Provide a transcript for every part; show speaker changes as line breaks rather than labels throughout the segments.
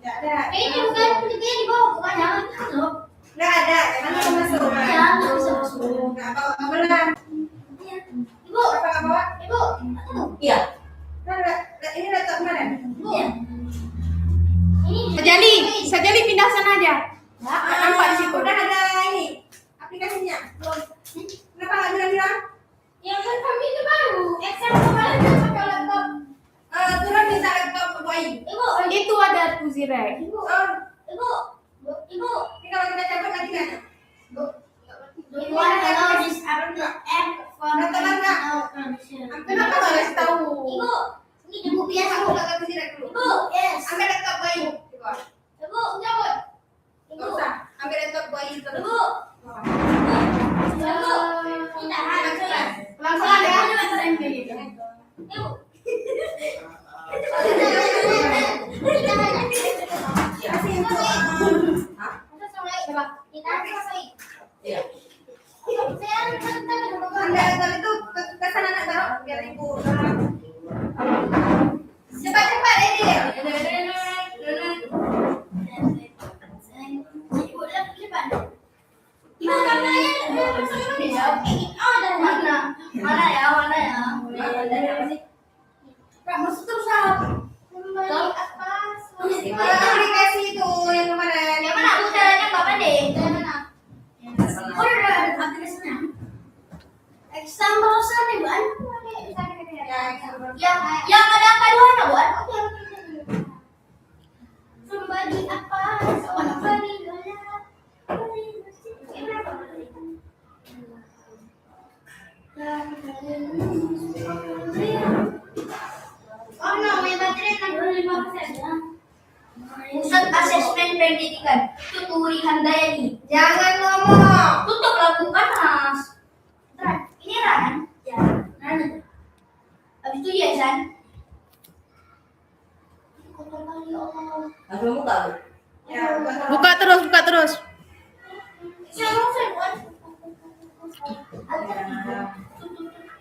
Enggak ada.
Ini bukan pentingnya di bawah, bukan jangan masuk.
Enggak ada. Emang mau masuk?
Ya, nggak bisa masuk.
Enggak bawa kabelan.
Ibu,
Apa enggak bawa?
ibu,
Iya.
Ini laptop mana?
ibu. Ini
Sajali pindah sana aja.
Nampak di situ. Udah ada ini aplikasinya. Kenapa enggak bilang-bilang?
yang kan kami itu baru. Excel kemarin kan pakai laptop.
Turun minta laptop ke Boy.
Ibu,
Itu ada Tuzirek.
ibu, ibu.
Ini kalau kita cabut lagi kan?
You want to know this app for
Kenapa nggak kasih tahu?
Ibu, ini ibu biasa.
Aku nggak kasih direct dulu.
Ibu, yes.
Ambil laptop Boy.
Ibu, cabut.
Nggak usah. Ambil laptop Boy itu.
Ibu, ibu. Kita harus
Langsung ada yang kayak gitu.
Ibu. Kita hanya.
Kasih itu.
Kita selesai.
Iya.
Saya
Ambil laptop itu ke sana nak taruh biar ibu. Cepat-cepat ini.
Mana ya?
Masuk terus ah.
Kembali atas.
Aplikasi itu yang kemarin.
Yang mana? Aku caranya Mbak Pande. Yang mana? Oh, udah ada aplikasinya. Exam browser nih, Bu. Yang ada paduannya, Bu. Kembali atas. Kembali gelap. Oh no, may baterai 65%. Pusat asesmen pendidikan Tuturi Handayani.
Jangan ngomong.
Tutup lagu panas. Ini Ran. Ya, Ran. Habis itu ya, San. Kotor kali ya Allah.
Langsung buka, Bu.
Ya,
Buka terus.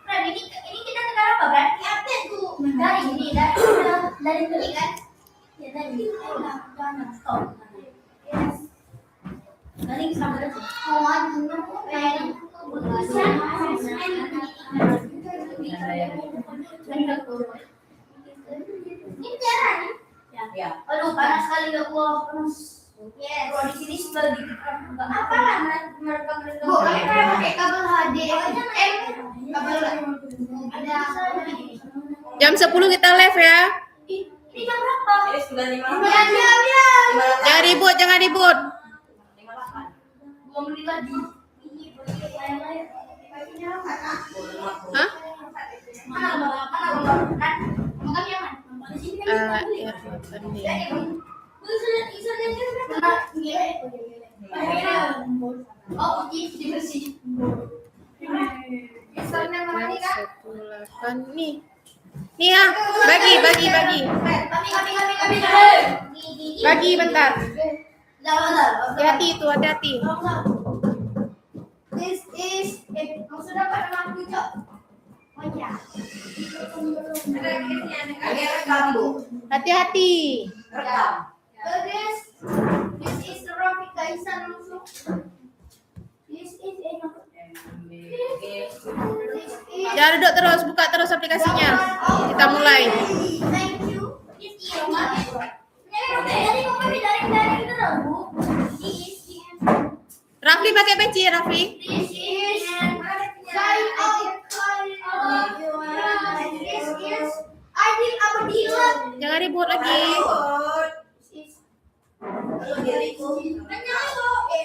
Ran, ini kita sekarang apa, Ran? Ini update tuh. Dari beli kan? Ya dari. Jangan stop. Yes. Dari sampai ini caranya.
Ya.
Aduh, panas sekali ya Allah, panas. Yes. Kalau di sini sebelah apa lah merekam.
Bu, kami pernah pakai kabel HDMI.
Kabel ada
Jam 10 kita live ya.
ini jam berapa?
Ini 9.58.
Jangan ribut.
58.
2 menit lagi.
Hah?
Mana gambar? Makan yang mana? Di sini kan.
Ya,
Oh, dibersih.
Misalnya mana nih kak?
18 nih. Nih ya, bagi. Bagi bentar. Hati-hati itu, hati-hati.
This is sudah pada waktu cok. Oh ya.
Ada aplikasinya.
Ini rekam, Bu.
Hati-hati.
Rekam.
This is the Rafiq Kaisan langsung. This is
Jangan duduk terus, buka terus aplikasinya. Kita mulai.
Thank you. This is dari itu dong, Bu. This is
Rafli pakai peci, Rafli.
This is sign out. This is Adil Abdillah.
Jangan ribut lagi.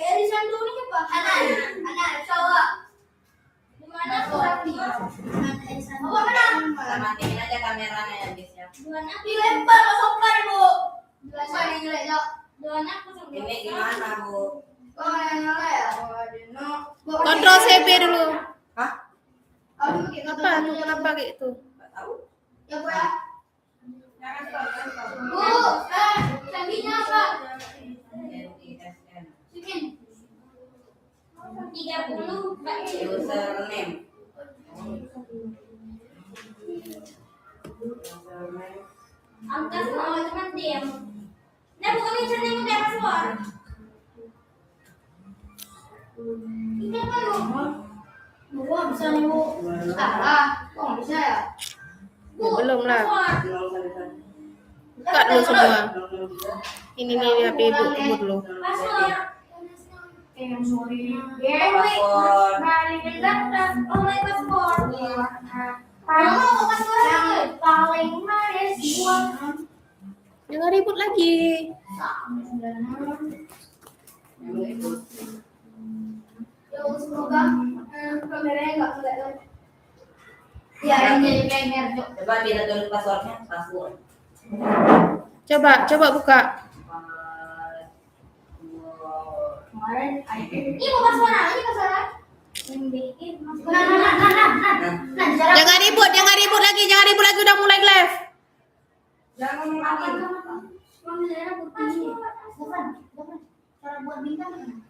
Erisan dulu nih Pak. Anak cowok. Dimana tuh Rafi? Apa menang?
Kita matiin aja kameranya ya, guys ya.
Dimana? Dilempar ke sopan, Bu. Dilempar yang jelek, Dok. Dimana aku sama
Ini gimana, Bu?
Oh, yang nyala ya?
Kontrol CB dulu.
Hah?
Apa? Kenapa kayak itu?
Nggak tahu.
Ya, Bu ya.
Jangan stop.
Bu, canggihnya apa?
NISN.
Bikin. 30 Mbak.
Username.
Angka sama teman diam. Nah, bukan Ini apa lu? Gua bisa nih bu. Salah. Kok nggak bisa ya?
Ya, belum lah.
Password.
Buka dulu semua. Ini nih HP ibu, tunggu dulu.
Password. Sorry.
Password.
Online password. Kamu password yang paling manis
Jangan ribut lagi.
Ya semoga kameranya nggak kelihatan. Ya yang jadi pengen Jok.
Coba tidak tulis passwordnya, password.
Coba buka.
Password.
Kemarin ini bukan suara, ini suara. Yang bikin nah,
Jangan ribut lagi, udah mulai live.
Jangan ngomong lagi.
Cara buat bintang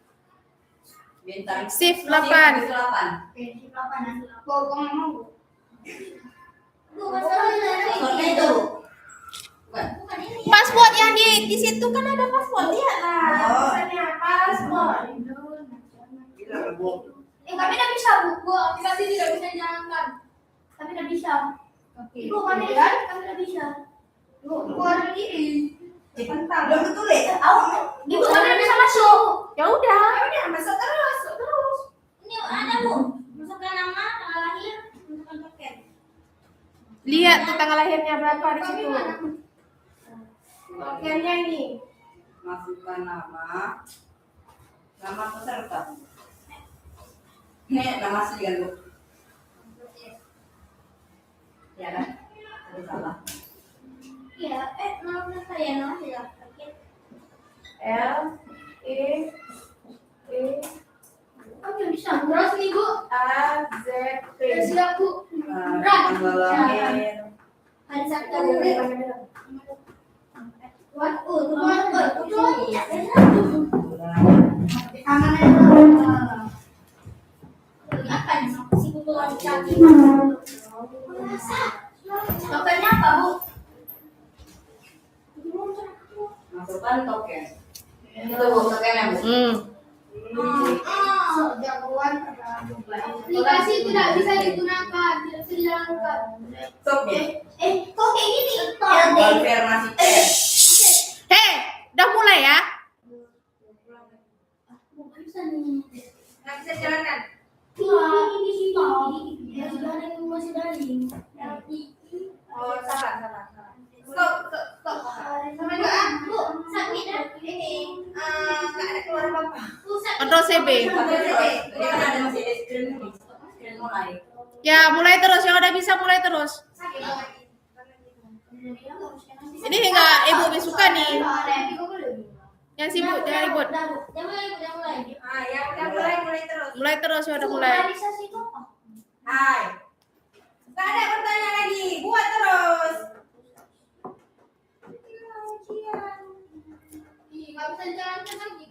Bintang.
Shift 8.
Shift 8. Passwordnya itu. Bukan.
Password yang di situ kan ada password, lihat lah.
Oh.
Tulisannya password.
Bilang Bu.
kami tidak bisa bu, aplikasi tidak bisa dijalankan. Kami tidak bisa. Ibu kami tidak bisa. Keluar diri.
Belum ditulis.
Ibu kami tidak bisa masuk.
Ya udah, masuk terus.
Ini ada bu, masukkan nama, tanggal lahir, masukkan paket.
Lihat tuh tanggal lahirnya berapa di
Kami
situ.
mana?
Pakaiannya ini.
Masukkan nama peserta. Ini nama asli kan Bu? Ya kan? Tadi salah.
Iya, nama saya nama saya.
L E E
Kami bisa. Terus nih bu,
A Z T.
siap bu.
Tanggal lahir.
Hari Sabtu. Tokennya apa bu?
Masukkan token. Itu Bu, tokennya Bu.
Jagoan aplikasi tidak bisa digunakan, tidak bisa dijalankan.
Stop ya.
Kok kayak gini?
Konfirmasi chat.
Hei, udah mulai ya?
Bisa nih.
Nggak bisa jalankan.
Masih daring.
Oh, salah. Stop.
Sama juga, Bu, submit dah.
Nggak ada keluar apa-apa.
Control CB.
Ini kan ada masih di screen nih. Screen mulai.
Ya, mulai terus. Yang udah bisa mulai terus. Ini enggak ibu suka nih. Yang sibuk jangan ribut.
Udah mulai.
Ya udah mulai terus.
Mulai terus ya udah mulai.
Realisasi itu apa?
Hai. Nggak ada pertanyaan lagi. Buat terus.
Nggak bisa dijalankan lagi.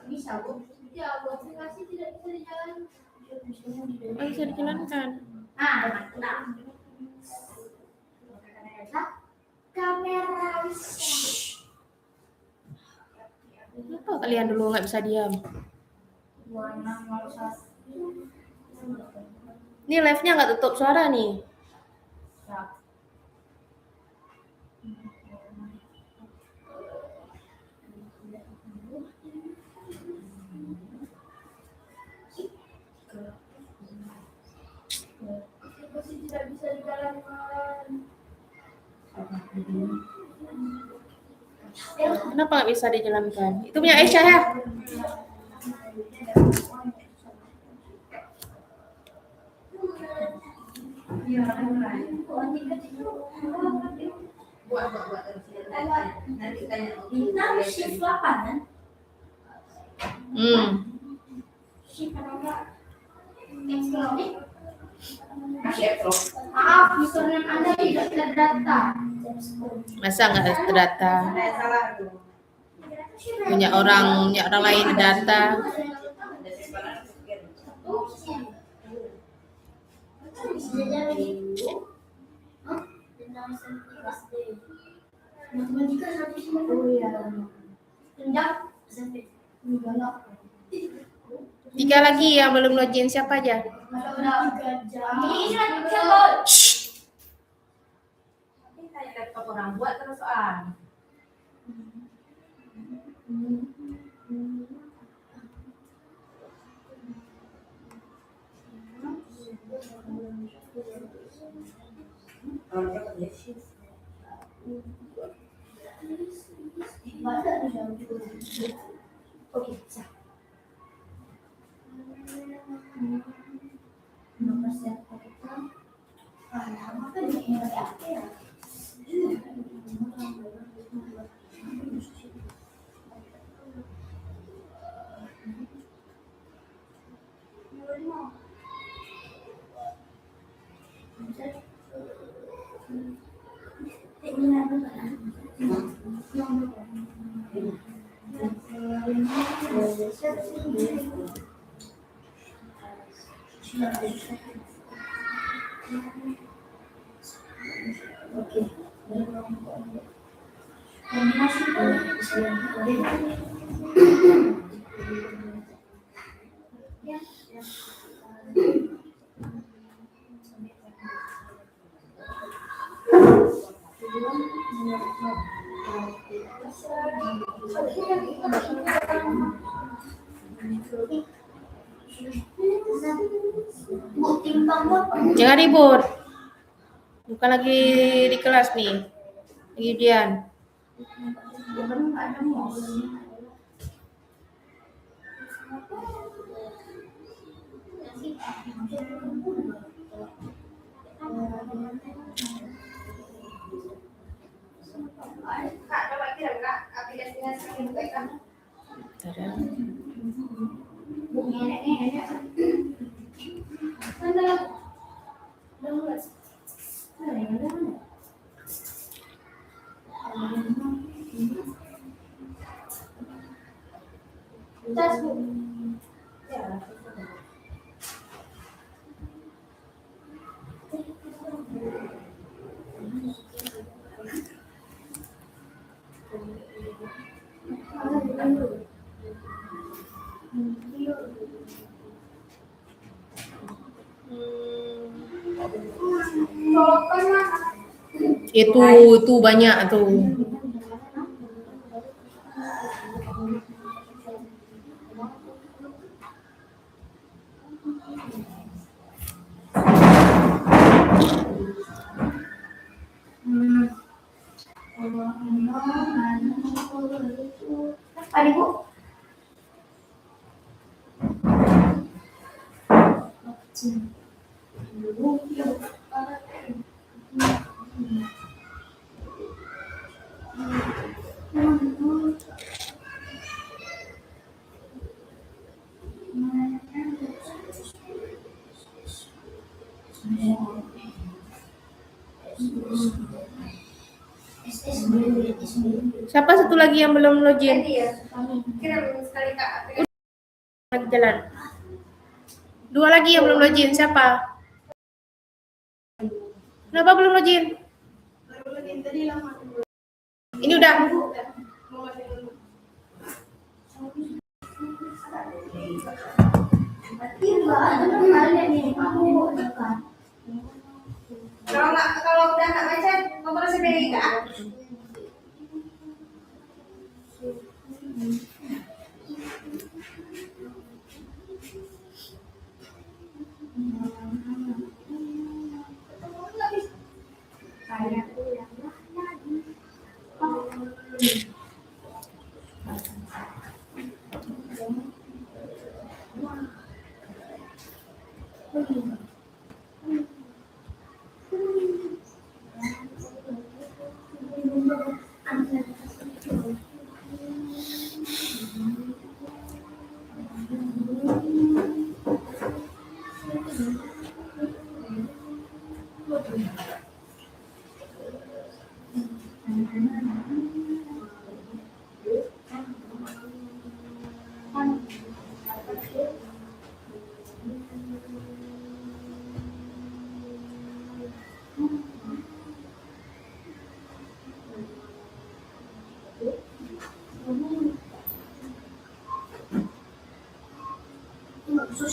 Bisa bu. Ya, bu aplikasi tidak bisa dijalankan.
Oh, bisa dijalankan.
Kamera bisa.
Kenapa kalian dulu nggak bisa diam? Ini live-nya nggak tutup suara nih.
Masih tidak bisa dijalankan.
Kenapa nggak bisa dijalankan? Itu punya Aisyah ya?
Buat terus. Nanti tanya.
Bintang shift 8 kan? Shift apa? Explore.
Chef loh.
Maaf, username Anda tidak terdata.
Masa nggak terdata?
Ada yang salah tuh.
Punya orang lain data.
Ada simpanan sekian.
Bisa jadi. SMP kelas D. Matematika 150. Oh iya. Tunjang SMP. Enggak.
3 lagi yang belum login, siapa aja?
Udah 3 jam. Ini siapa?
Ini kayak laptop orang buat terus soal.
Oke, bisa. Bu, timbang berapa?
Jangan ribut. Bukan lagi di kelas nih. Lagi ujian.
Kak, coba kirim Kak aplikasinya sekarang buka Kak.
Ada.
Bu, nenek. Mana? Udah. Tas, Bu.
Colokan lah.
Itu banyak tuh.
Apa nih, Bu?
Siapa satu lagi yang belum login?
Jadi ya, kirim sekali Kak aplikasi.
Lagi jalan. 2 lagi yang belum login, siapa? Kenapa belum login?
Baru login tadi lama.
Ini udah.
Mau masuk dulu. Kalau udah nggak baca nomor CPI Kak.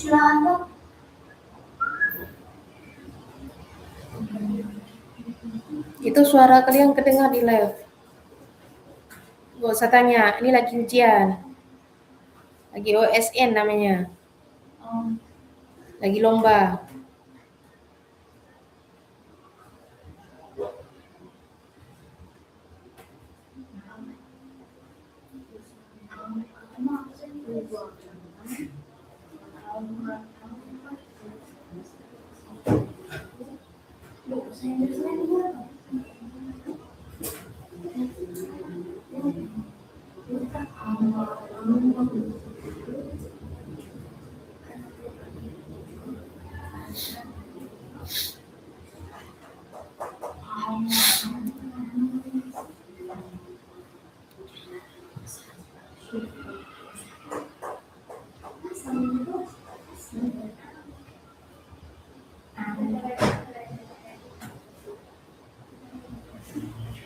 silakan.
Itu suara kalian kedengar di live. Gak usah tanya, ini lagi ujian. Lagi OSN namanya. Lagi lomba.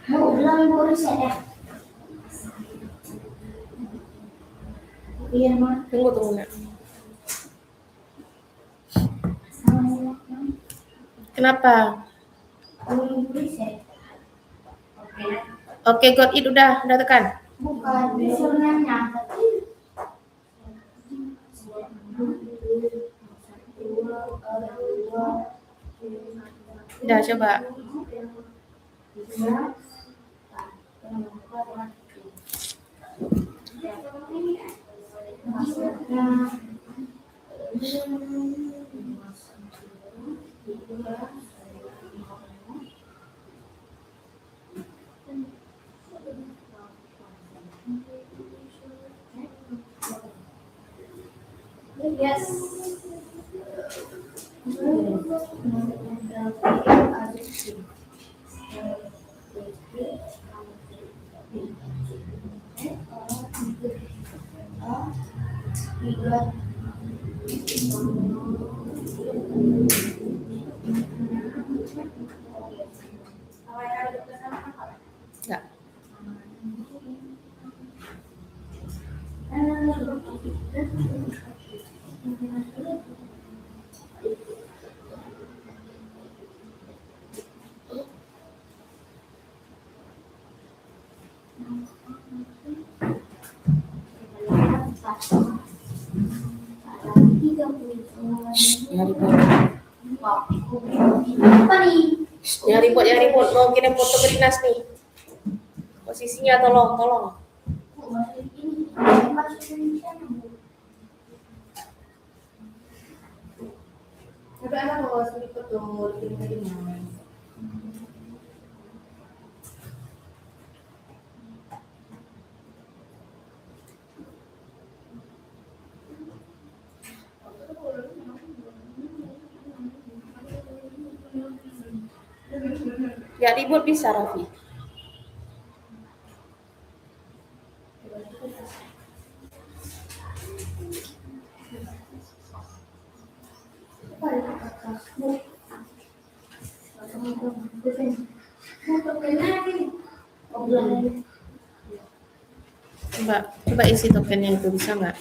Bu, bilang Bu riset ya. Iya, Ma.
Tunggu nak. Kenapa?
Bu riset.
Oke, got it udah tekan.
Bukan, disuruh nanya.
Udah coba.
Yes.
Enggak. Jangan ribut.
Apa nih?
Jangan ribut. Mau kirim foto ke dinas nih. Posisinya tolong.
Tapi anak mau sendiri foto kirim ke dinas.
Ya ribut bisa Raffi. Coba isi tokennya itu bisa nggak?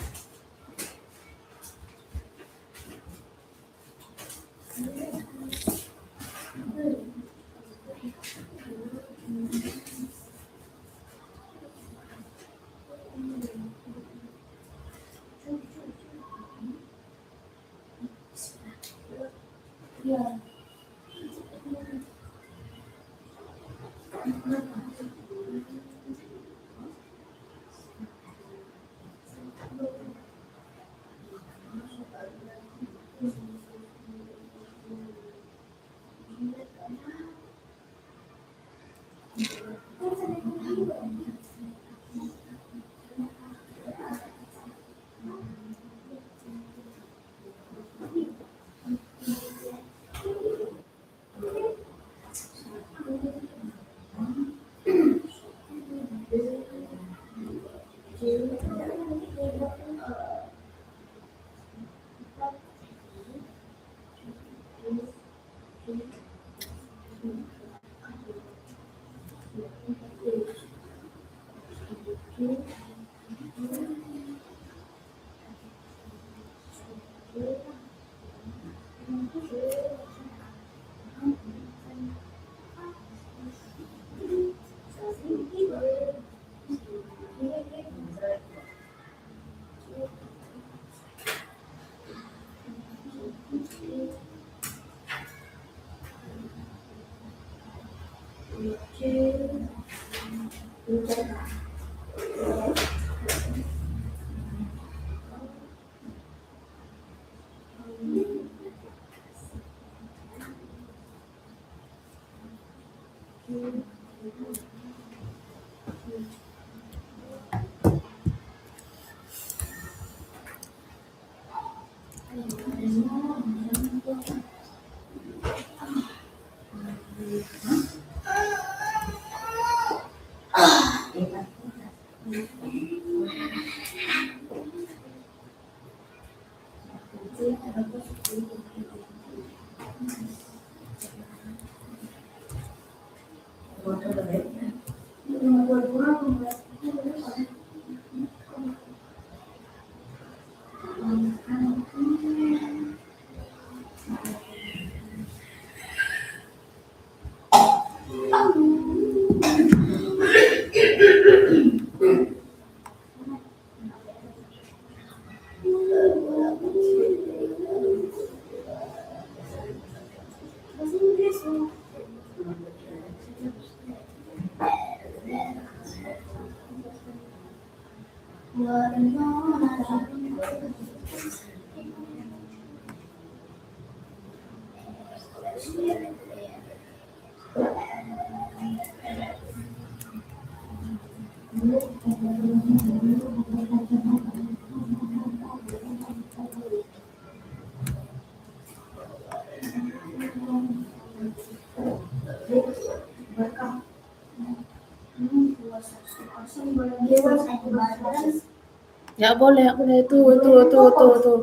Nggak boleh, nggak boleh. Tuh.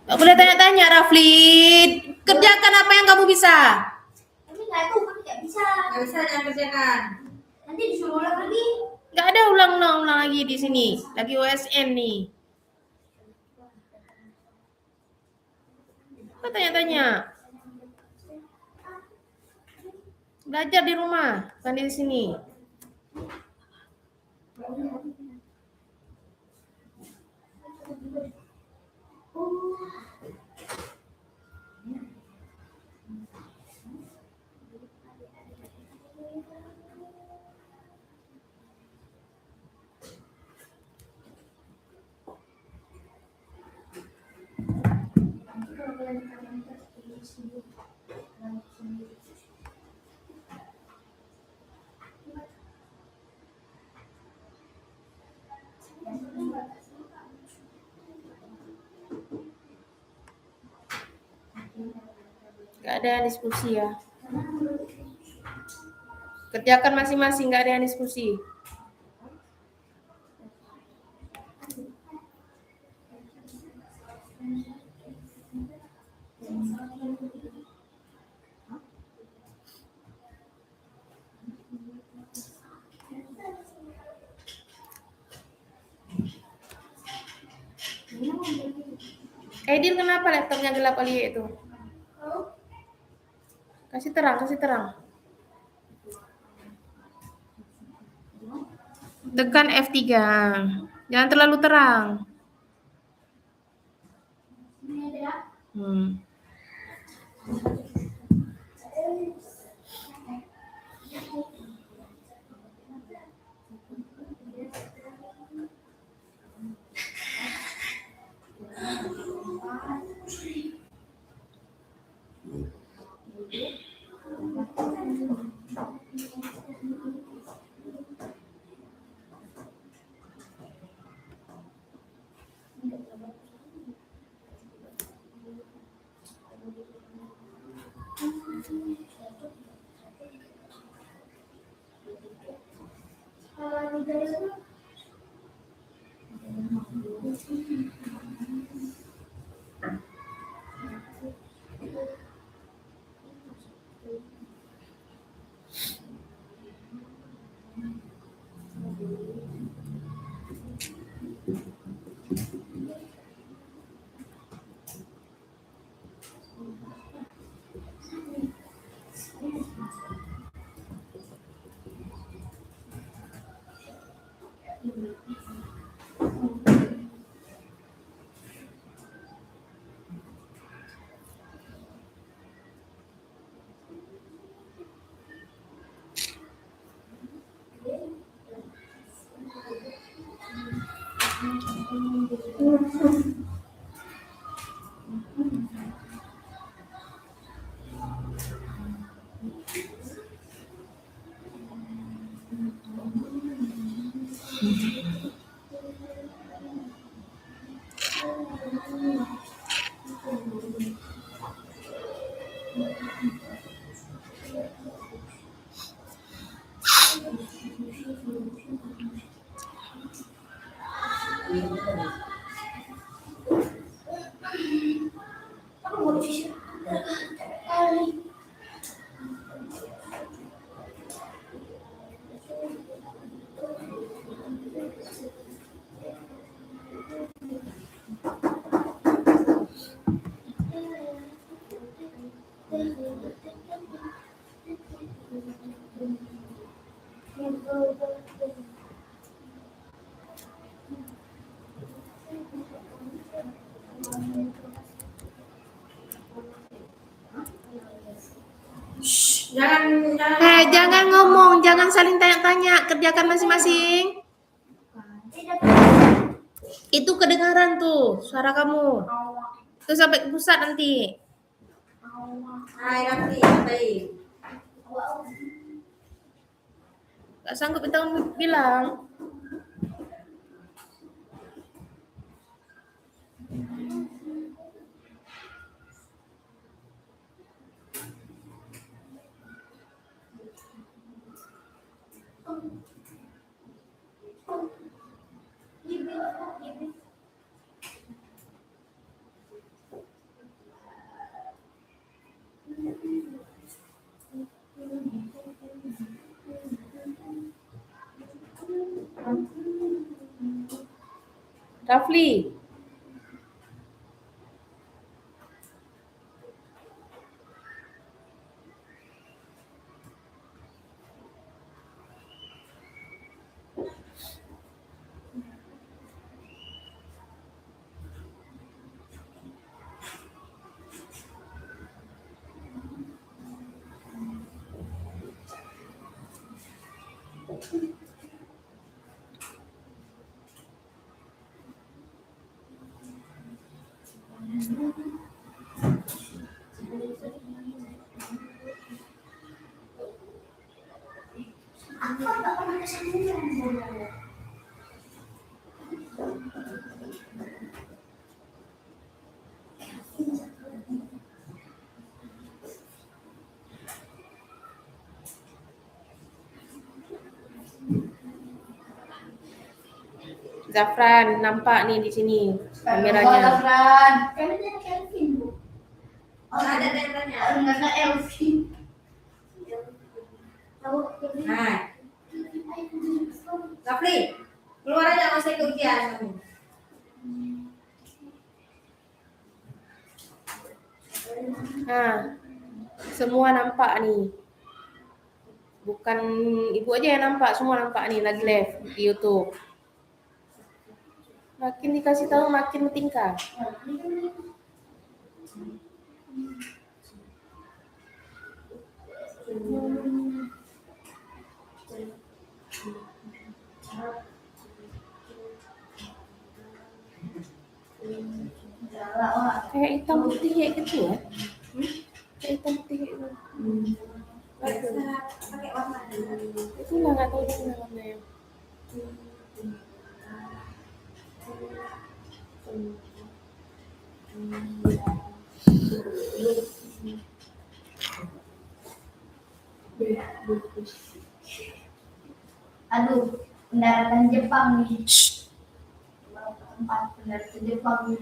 Nggak boleh tanya-tanya, Rafli. Kerjakan apa yang kamu bisa.
Tapi nggak tahu, kan nggak bisa.
Nggak bisa yang kerjakan.
Nanti disuruh ulang lagi.
Nggak ada ulang lagi di sini. Lagi OSN nih. Apa tanya-tanya? Belajar di rumah, bukan di sini. Nggak ada yang diskusi ya. Kerjakan masing-masing, nggak ada yang diskusi. Edil, kenapa laptopnya gelap kali itu? Kasih terang. Tekan F3. Jangan terlalu terang.
Aku mau tisu. Kali.
Jangan
Jangan ngomong, jangan saling tanya-tanya, kerjakan masing-masing. Itu kedengaran tuh suara kamu. Itu sampai ke pusat nanti.
Hai Raffi, baik.
Gak sanggup minta kamu bilang. Rafli.
Aku nggak pernah kesambungan.
Zafran nampak nih di sini
Kameranya.
kameranya.
Kameranya Kelvin, Bu.
Oh, ada temanya.
Enggak ada Elvin. Tahu Kelvin?
Hai. Rafli, keluar aja nggak usah ikut ujian kamu.
Nah, semua nampak nih. Bukan ibu aja yang nampak, semua nampak nih lagi live di YouTube. Makin dikasih tahu makin bertingkah. Kayak hitam putih kayak gitu ya. Kayak hitam putih kayak gitu.
Pakai warna.
Itu lah nggak tahu dia namanya.
Aduh, pendaratan Jepang nih. Tempat pendaratan Jepang nih.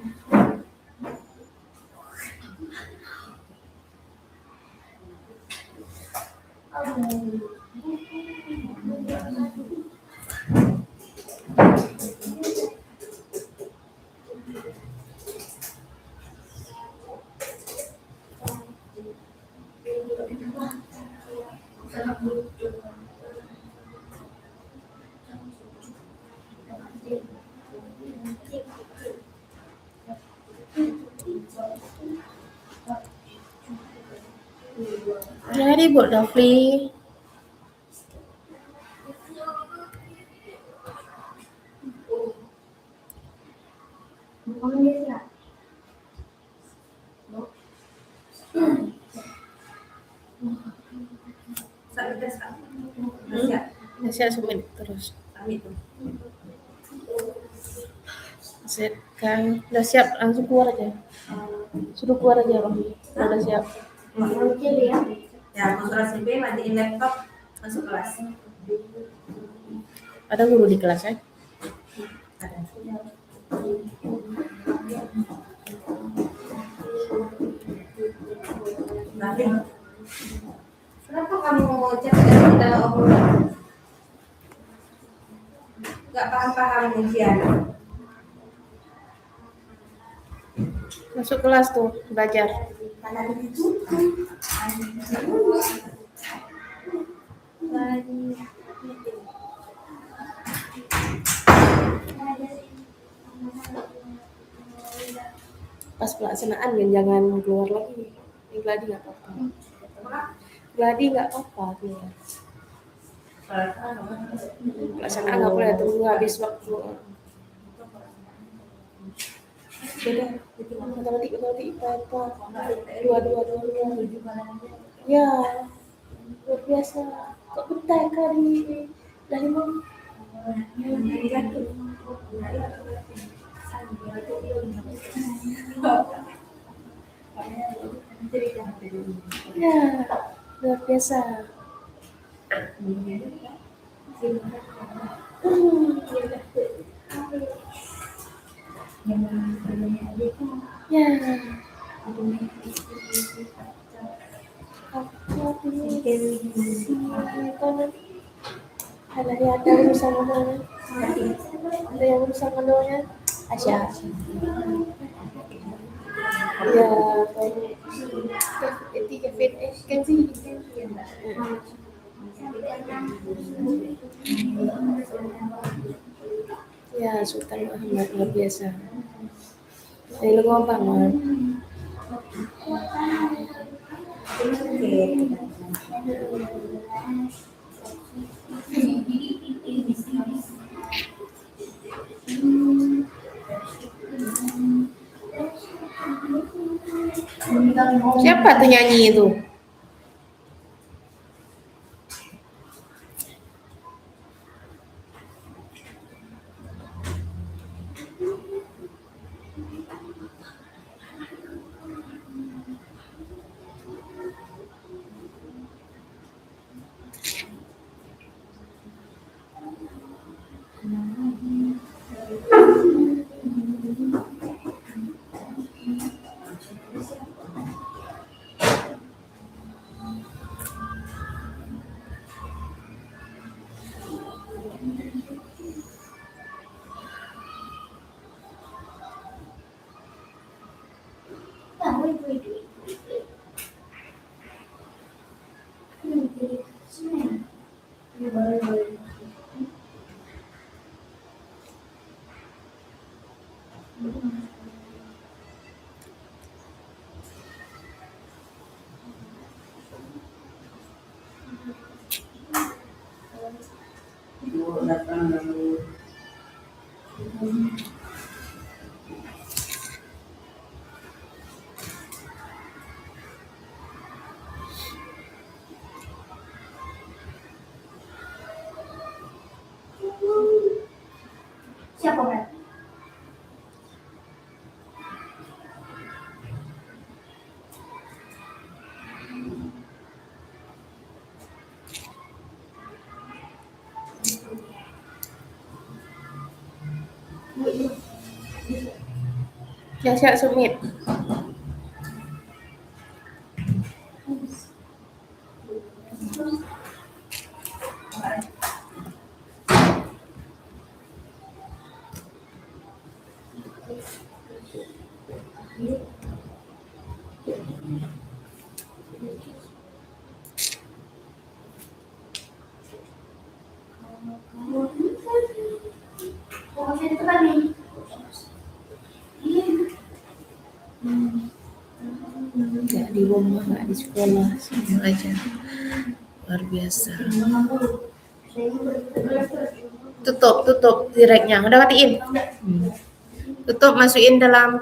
Aduh.
Jadi buat Rafli. Siap submit terus. Kan udah siap langsung keluar aja. Suruh keluar aja Bang. Udah siap.
Ya, masuk kelas SMP, matiin laptop, masuk kelas.
Ada guru di kelas ya?
Ada. Tapi, kenapa kamu capek kita obrolan? Gak paham-paham ujian.
Masuk kelas tuh belajar. Pas pelaksanaan kan jangan keluar lagi. Ini gladi nggak apa-apa. Gladi nggak apa-apa keluar. Pelaksanaan nggak boleh tunggu habis waktu. Beda. Matematik IPA dua. Ya, luar biasa. Kok bentar kali dari mana? Ya, luar biasa. Ya. Ada urusan mana? Ada yang urusan mana? Asya. Ya, kan sih. Ya, Sultan Muhammad luar biasa. Ini lu ngomong banget. Siapa tuh nyanyi itu?
Siapa kan?
Siap submit.
Oh, masih ada nih.
Nggak di rumah, nggak di sekolah, semua aja. Luar biasa. Tutup direknya. Udah matiin. Tutup, masukin dalam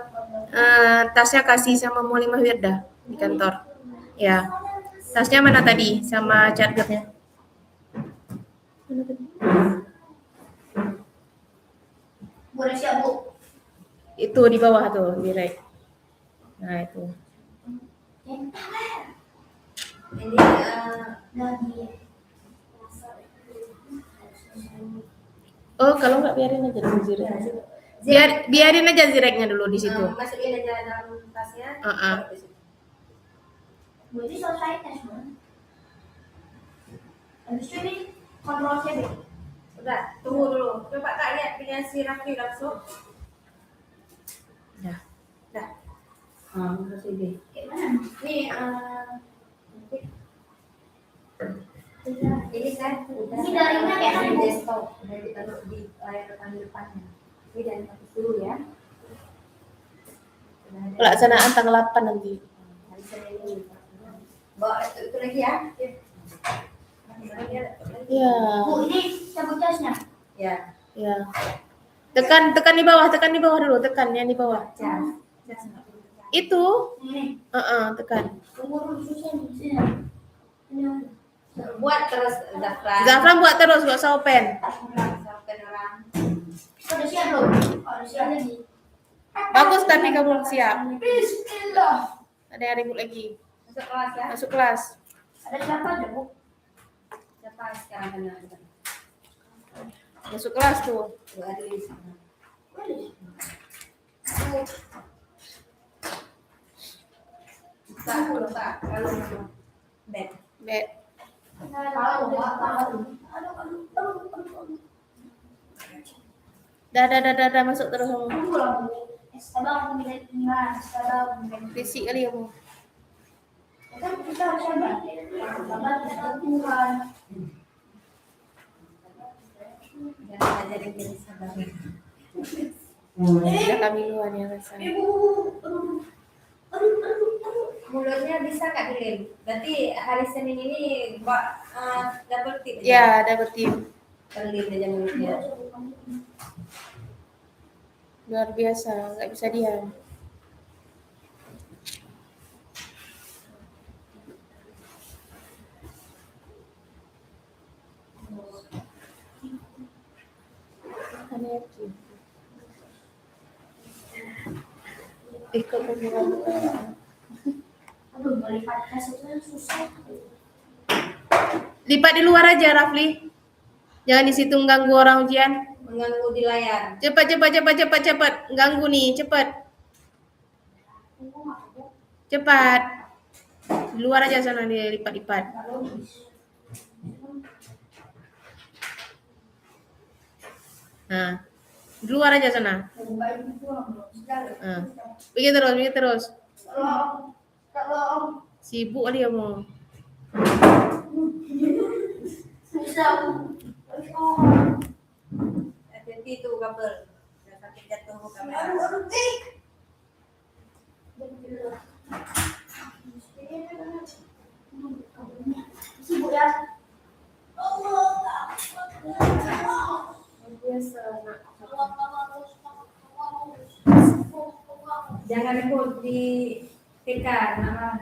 tasnya, kasih sama Mualimah Wirda di kantor. Ya. Tasnya mana tadi sama chargernya? Mana tadi?
Bu, udah siap, Bu.
Itu di bawah tuh, direct. Nah, itu.
Ini
Lagi.
Oh, kalau nggak biarin aja dulu zirek. Biarin aja zireknya dulu di situ.
masukin aja dalam tasnya.
Uh-uh.
Taruh di situ.
Berarti selesai tes kan? Habis itu ini kontrol CB.
Udah, tunggu dulu. Coba Kak lihat punya si Raffi langsung.
Dah.
Dah.
Terus ini.
Kayak mana?
Nih, ini kan udah.
Ini daringnya kayak
di
mana, Bu?
desktop, udah ditaruh di layar depannya. Ini jangan hapus dulu ya. Udah ada.
Pelaksanaan tanggal 8 nanti.
Hari Senin ini. Bawa itu lagi ya.
Iya.
Bu, ini cabut tasnya.
Ya.
Ya. Tekan di bawah dulu, tekan yang di bawah.
Cas. Cas nggak perlu cas.
Itu,
Ini.
tekan.
Tunggu dulu susah nih. Sini. Ini.
Buat terus daftar.
Zafran buat terus, gak usah open.
Sampai orang.
Udah siap belum? Oh, udah siap lagi.
Bagus tapi kamu belum siap.
Bismillah.
Ada yang ribut lagi.
Masuk kelas ya.
Masuk kelas.
Ada siapa aja, Bu?
Siapa sekarang kena?
Masuk kelas tuh.
Bu Adlis. Buka. Kalau back.
Bek.
Kalau
Dah, masuk terus kamu.
tunggu lah, Bu. Abang aku minta tinggal, abang minta
Risik kali kamu.
kan kita harus sabar. Sabar kita Tuhan.
Jangan ajarin jadi sabar.
Udah kami luar ya rasa.
Ibu,
Mulutnya bisa nggak dilem? Berarti hari Senin ini Mbak double tip.
Ya, ada bertim.
Terlem aja mulutnya.
Luar biasa, nggak bisa diam. Aneh. Ikut pemilihan.
aduh, melipat tes itu susah.
Lipat di luar aja, Rafli. Jangan di situ ganggu orang ujian.
Mengganggu di layar.
Cepat. Ganggu nih, cepat. Cepat. Di luar aja sana dilipat-lipat. Nah, di luar aja sana. Nah, begitu terus.
Kalau
Sibuk dia mau.
susah.
Hati-hati tuh kabel. Jangan sampai jatuh ke kamera.
Sibuk ya.
Jangan ikut di tikar nama.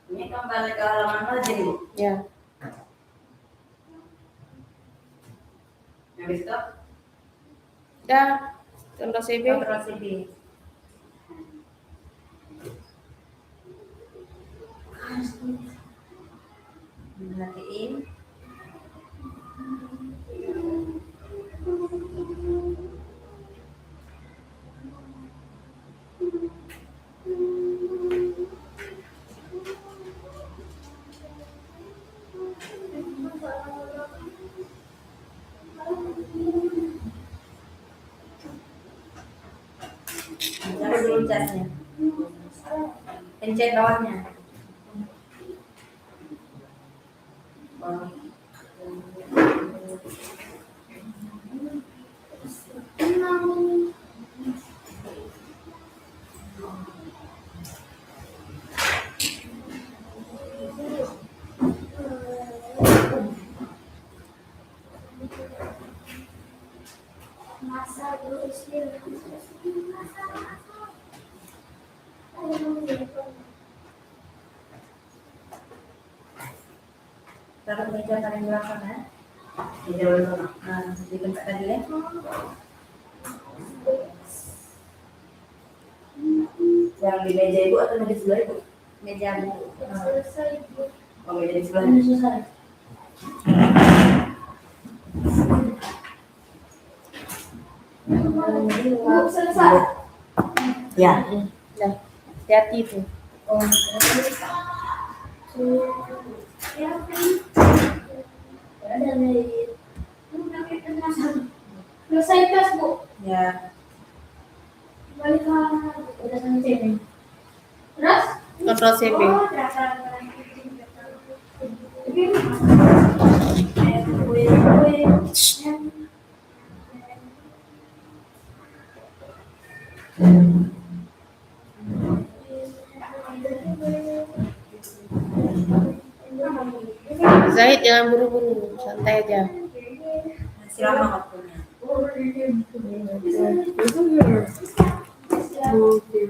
Ini kembali ke halaman aja nih.
Ya.
Habis itu
Dah. Contoh CB.
kontrol CD. Perhatiin. Cari dulu casnya. Pencet bawahnya.
Masa dulu istri.
Taruh meja paling belakang ya. Meja belakang. Nah, di tempat tadi ya.
Yang di meja ibu atau meja sebelah ibu?
Meja bu.
Selesai Bu.
Oh, meja di sebelah.
Ini selesai. Bu, selesai.
Ya.
Dah, hati-hati tuh.
Oh, ya, ada nih. Selesai tes Bu.
Ya.
Balik ke udah sama sini. Terus?
Kontrol CB.
Oh, daftar.
Zahid jangan buru-buru, santai aja.
Masih lama waktunya.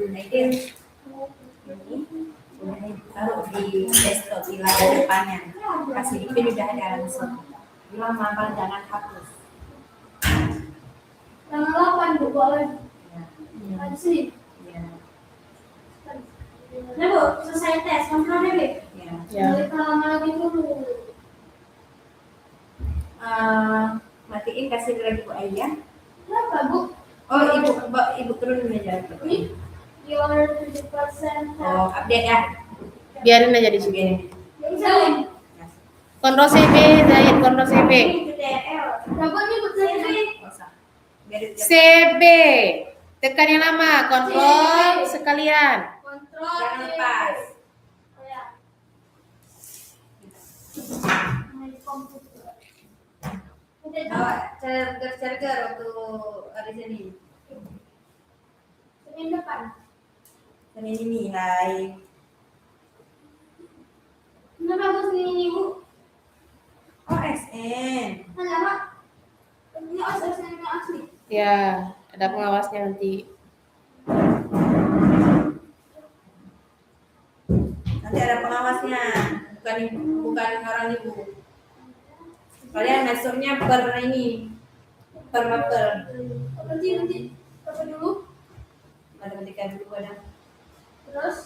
Nah, ini udah taruh di desktop di layar depannya. Kasih di pin udah ada langsung. Bilang mama jangan hapus.
Tanggal 8 Bu, boleh.
Ya.
Ada sini.
Ya.
Nah Bu, selesai tes, kontrolnya Bu.
Ya.
Ya.
Balik ke lama lagi dulu.
Matiin kasih lagi Bu Ayah.
Kenapa Bu?
Oh ibu turun meja.
Ini your 7%.
Oh update ya.
Biarin aja di sini.
Begini.
Salim.
Kontrol CB, Zahid kontrol CB.
Berapa nih Bu?
Nggak usah. Biar dia-
CB. Tekan yang lama, kontrol sekalian.
Kontrol.
Jangan lepas.
Oh ya. Main komputer.
Bawa charger waktu hari sini.
Senin depan.
Senin ini nilai.
Kenapa Bu Senin ini Bu?
Oh SN.
Enggak Mak. Ini OSN yang asli.
Ya, ada pengawasnya nanti.
Nanti ada pengawasnya. Bukan orang ibu. Kalian masuknya per ini. Per mapel.
Nanti apa dulu?
Matematika dulu ada.
Terus